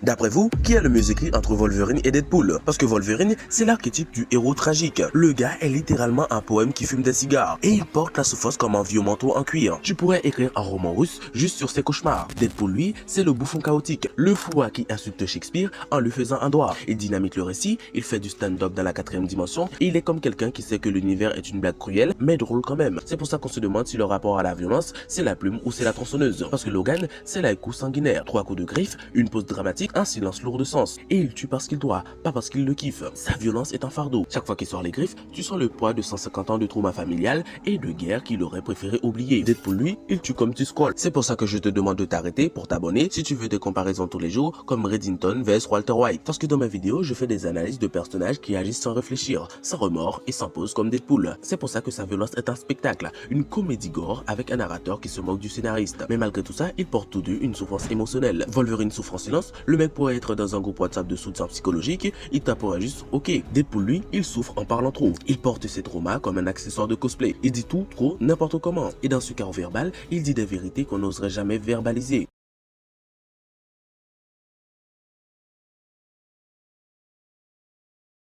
D'après vous, qui a le mieux écrit entre Wolverine et Deadpool? Parce que Wolverine, c'est l'archétype du héros tragique. Le gars est littéralement un poème qui fume des cigares. Et il porte la souffrance comme un vieux manteau en cuir. Tu pourrais écrire un roman russe juste sur ses cauchemars. Deadpool, lui, c'est le bouffon chaotique. Le fou qui insulte Shakespeare en lui faisant un doigt. Il dynamite le récit, il fait du stand-up dans la 4e dimension. Et il est comme quelqu'un qui sait que l'univers est une blague cruelle, mais drôle quand même. C'est pour ça qu'on se demande si le rapport à la violence, c'est la plume ou c'est la tronçonneuse. Parce que Logan, c'est la coup sanguinaire. 3 coups de griffe, une pause dramatique, un silence lourd de sens. Et il tue parce qu'il doit, pas parce qu'il le kiffe. Sa violence est un fardeau. Chaque fois qu'il sort les griffes, tu sens le poids de 150 ans de trauma familial et de guerre qu'il aurait préféré oublier. Deadpool, lui, il tue comme tu scrolls. C'est pour ça que je te demande de t'arrêter pour t'abonner si tu veux des comparaisons tous les jours comme Reddington vs Walter White. Parce que dans mes vidéos, je fais des analyses de personnages qui agissent sans réfléchir, sans remords et sans pause comme Deadpool. C'est pour ça que sa violence est un spectacle, une comédie gore avec un narrateur qui se moque du scénariste. Mais malgré tout ça, ils portent tous deux une souffrance émotionnelle. Wolverine souffre en silence, le mec pourrait être dans un groupe WhatsApp de soutien psychologique, il taperait juste OK. Deadpool, lui, il souffre en parlant trop. Il porte ses traumas comme un accessoire de cosplay. Il dit tout, trop, n'importe comment. Et dans ce chaos verbal, il dit des vérités qu'on n'oserait jamais verbaliser.